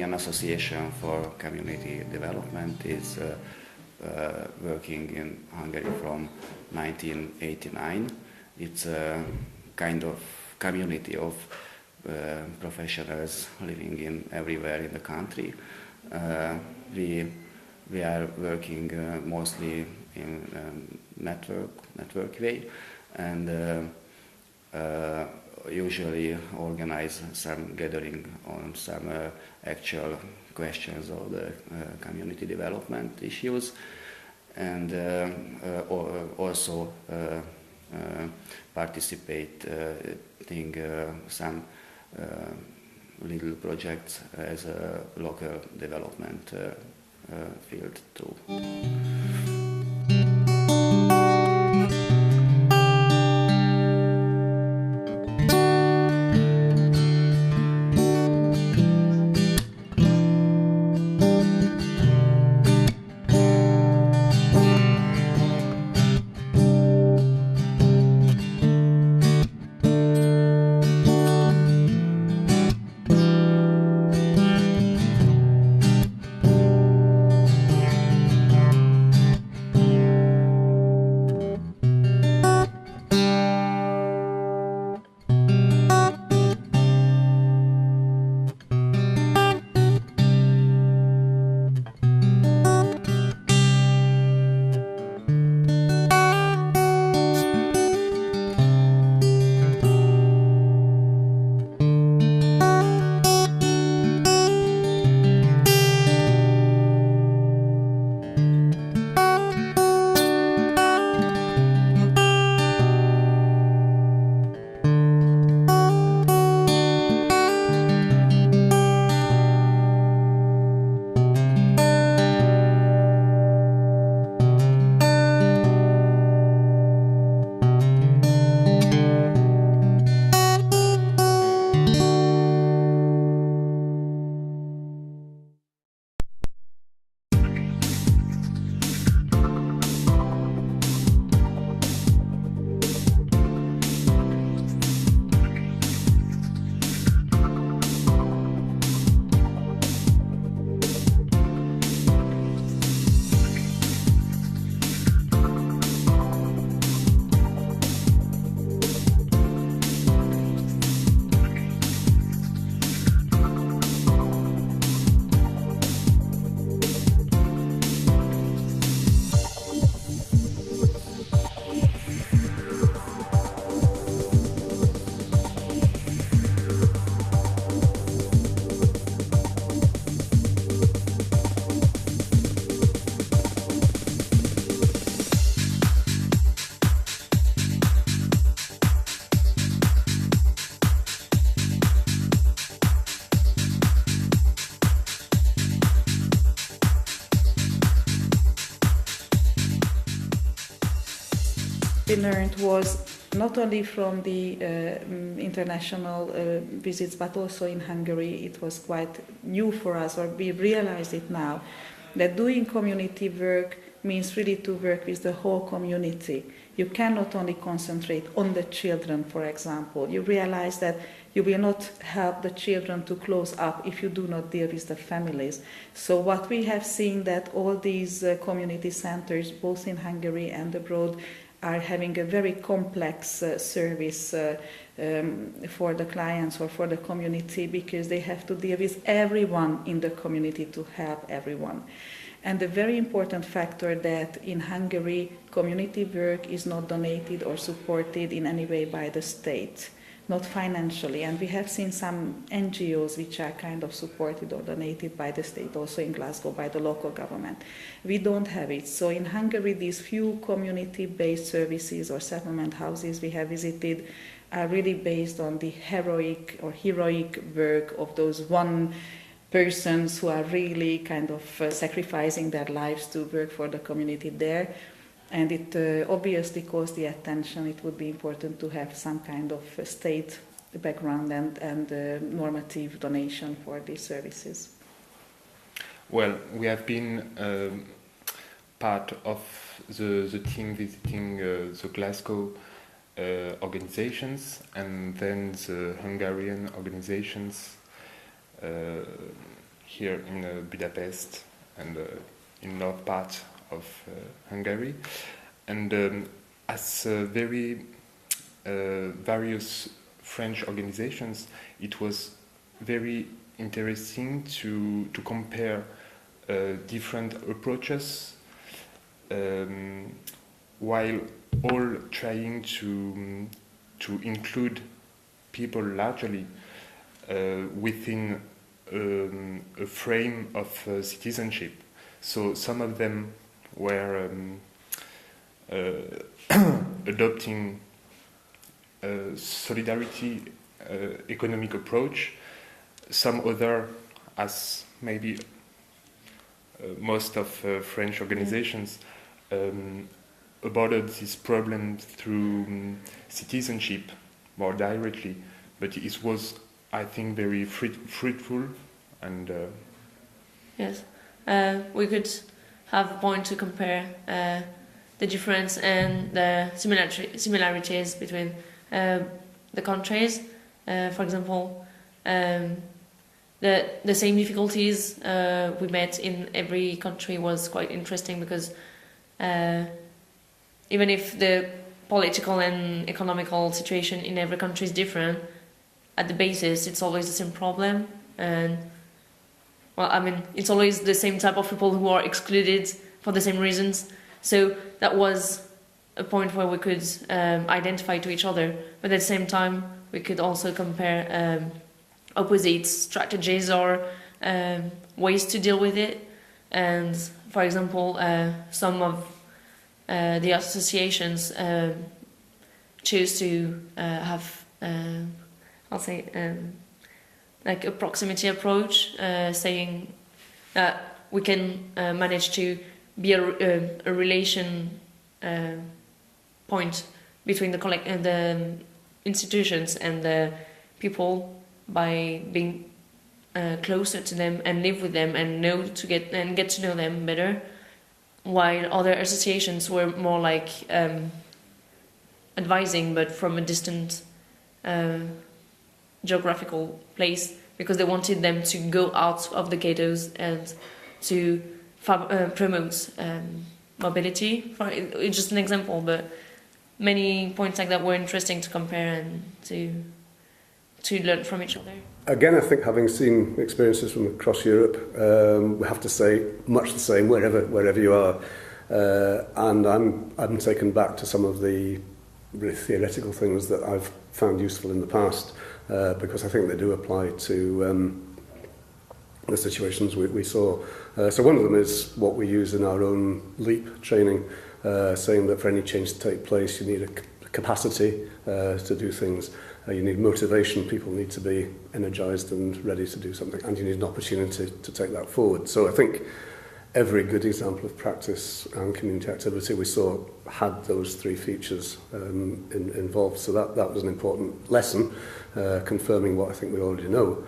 Hungarian Association for Community Development is working in Hungary from 1989. It's a kind of community of professionals living in everywhere in the country. We are working mostly in network way, and usually organize some gathering on some actual questions of the community development issues, and also participate in some little projects as a local development field too. We learned was not only from the international visits, but also in Hungary. It was quite new for us, or we realized it now, that doing community work means really to work with the whole community. You cannot only concentrate on the children, for example. You realize that you will not help the children to close up if you do not deal with the families. So what we have seen that all these community centers, both in Hungary and abroad, are having a very complex service for the clients or for the community, because they have to deal with everyone in the community to help everyone. And a very important factor that in Hungary, community work is not donated or supported in any way by the state, not financially. And we have seen some NGOs which are kind of supported or donated by the state, also in Glasgow by the local government. We don't have it. So in Hungary, these few community-based services or settlement houses we have visited are really based on the heroic work of those one persons who are really kind of sacrificing their lives to work for the community there. And it obviously calls the attention. It would be important to have some kind of state background and normative donation for these services. Well, we have been part of the team visiting the Glasgow organizations, and then the Hungarian organizations here in Budapest and in north part of Hungary, and as very various French organizations, it was very interesting to compare different approaches, while all trying to include people largely within a frame of citizenship. So some of them were adopting a solidarity economic approach. Some other, as maybe most of French organizations, aborded this problem through citizenship more directly, but it was, I think, very fruitful and yes, we could have a point to compare the difference and the similarities between the countries. For example, the same difficulties we met in every country was quite interesting, because even if the political and economical situation in every country is different, at the basis it's always the same problem. And well, I mean, it's always the same type of people who are excluded for the same reasons. So that was a point where we could identify to each other, but at the same time we could also compare opposite strategies or ways to deal with it. And for example, some of the associations choose to have, I'll say, like a proximity approach, saying that we can manage to be a relation point between the institutions and the people by being closer to them and live with them and get to know them better, while other associations were more like advising, but from a distant geographical place, because they wanted them to go out of the ghettos and to promote mobility. It's just an example, but many points like that were interesting to compare and to learn from each other. Again, I think having seen experiences from across Europe, we have to say much the same wherever you are. And I'm taken back to some of the really theoretical things that I've found useful in the past, because I think they do apply to the situations we saw. So one of them is what we use in our own LEAP training, saying that for any change to take place, you need a capacity to do things. You need motivation, people need to be energized and ready to do something, and you need an opportunity to take that forward. So I think every good example of practice and community activity we saw had those three features involved. So that was an important lesson, confirming what I think we already know.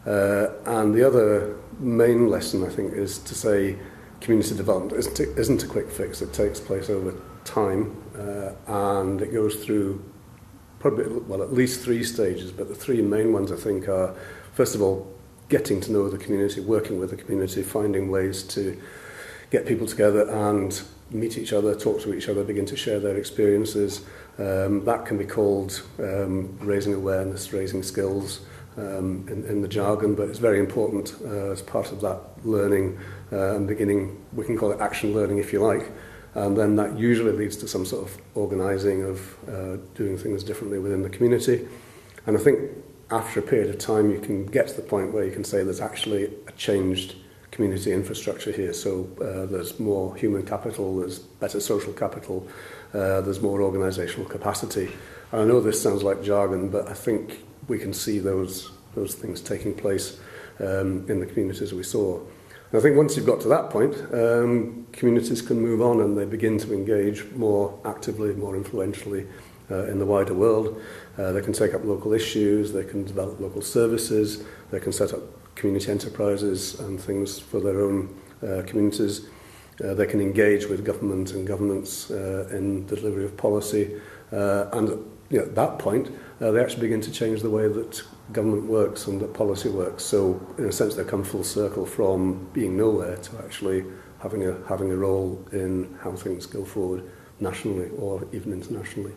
And the other main lesson, I think, is to say community development isn't a quick fix. It takes place over time, and it goes through probably, well, at least three stages, but the three main ones, I think, are, first of all, getting to know the community, working with the community, finding ways to get people together and meet each other, talk to each other, begin to share their experiences. That can be called raising awareness, raising skills in the jargon, but it's very important as part of that learning and beginning. We can call it action learning if you like. And then that usually leads to some sort of organising of doing things differently within the community. And I think after a period of time, you can get to the point where you can say there's actually a changed community infrastructure here. So there's more human capital, there's better social capital, there's more organisational capacity. And I know this sounds like jargon, but I think we can see those things taking place in the communities we saw. And I think once you've got to that point, communities can move on and they begin to engage more actively, more influentially in the wider world. They can take up local issues, they can develop local services, they can set up community enterprises and things for their own communities. They can engage with government and governments in the delivery of policy. And at that point, they actually begin to change the way that government works and that policy works. So, in a sense, they come full circle from being nowhere to actually having a role in how things go forward nationally or even internationally.